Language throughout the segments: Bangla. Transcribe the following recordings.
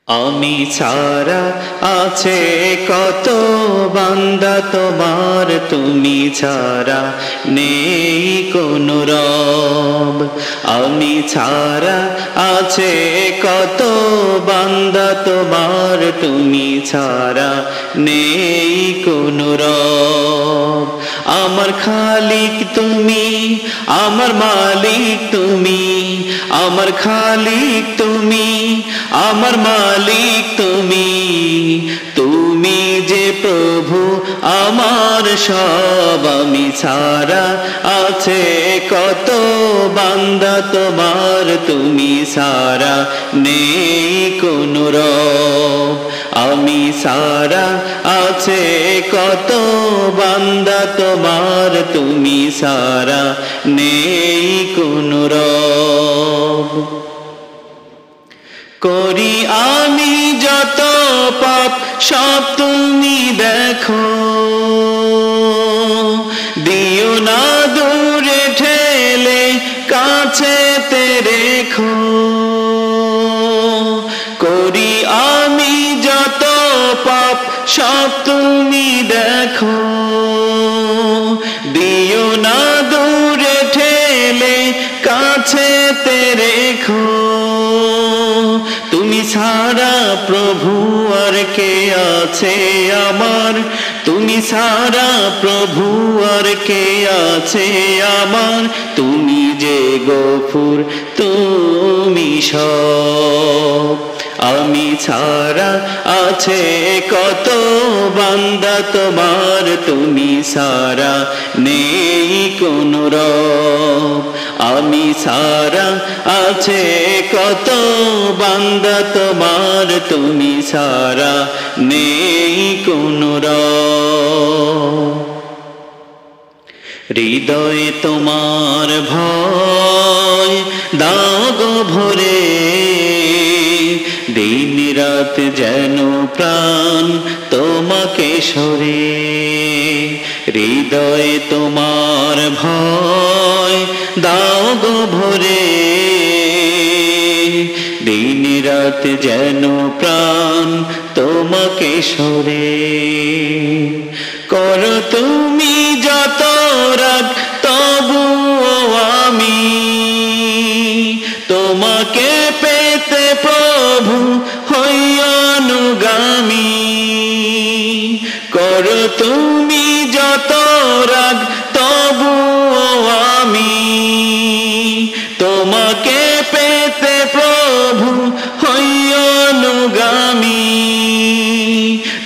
আমি ছাড়া আছে কত বান্দা তোমার, তুমি ছাড়া নেই কোনো রব। আমি ছাড়া আছে কত বান্দা তোমার, তুমি ছাড়া নেই কোনো রব। আমার খালিক তুমি, আমার মালিক তুমি, আমার খালিক তুমি, আমার মালিক তুমি। তুমি যে প্রভু আমার সব, আমি ছাড়া আছে কত বান্দা তোমার, তুমি ছাড়া নেই কোনো রব। আমি ছাড়া আছে কত বান্দা তোমার, তুমি ছাড়া নেই কোনো রব। করি আমি যত পাপ সব তুমি দেখো, দিও না দূরে ঠেলে কাছেতে রেখো। করি আমি যত পাপ সব তুমি দেখো, দিও না দূরে ঠেলে কাছেতে রেখো। তুমি ছাড়া প্রভু আর কে আছে আমার, তুমি ছাড়া প্রভু আর কে আছে আমার। তুমি যে গফুর তুমি সব, আমি ছাড়া আছে কত বান্দা তোমার, তুমি ছাড়া নেই কোনো রব। আমি ছাড়া আছে কত বান্দা তোমার, তুমি ছাড়া নেই কোনো রব। হৃদয়ে তোমার ভয় দাও গো ভরে, দিন রাত যেন প্রাণ তোমাকে সরে। হৃদয়ে তোমার ভয় দাও গো ভরে, দিন রাত যেন প্রাণ তোমাকে সরে। করো তুমি যত রাগ তবুও আমি তোমাকে পেতে প্রভু হই অনুগামী। করো তুমি যত রাগ তবুও আমি তোমাকে পেতে প্রভু হই অনুগামী।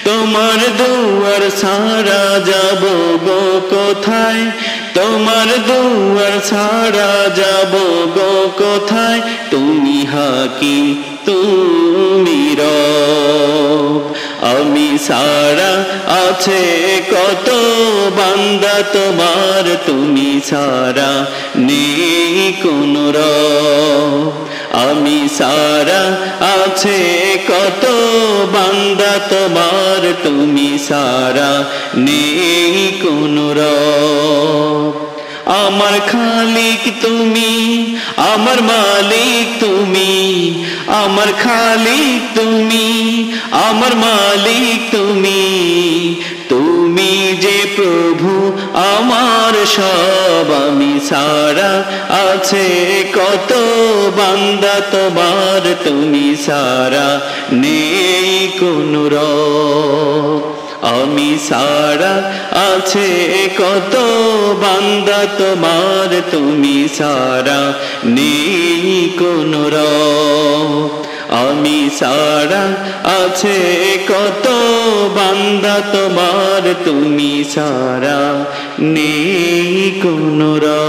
তোমার দুয়ার ছাড়া যাব গো কোথায়, তোমার দুয়ার ছাড়া যাব গো কোথায়। তুমি হাকিম তুমি রব, আমি ছাড়া আছে কত বান্দা তোমার, তুমি ছাড়া নেই কোনো রব। আমি ছাড়া আছে কত বান্দা তোমার, তুমি ছাড়া নেই কোনো রব। আমার খালিক তুমি, আমার মালিক তুমি, আমার খালিক তুমি, আমার মালিক তুমি। তুমি যে প্রভু আমার সব, আমি ছাড়া আছে কত বান্দা তোমার, তুমি ছাড়া নেই কোনো রব। আমি ছাড়া আছে কত বান্দা তোমার, তুমি ছাড়া নেই কোনো রব। আমি ছাড়া আছে কত বান্দা তোমার, তুমি ছাড়া নেই কোনো রব।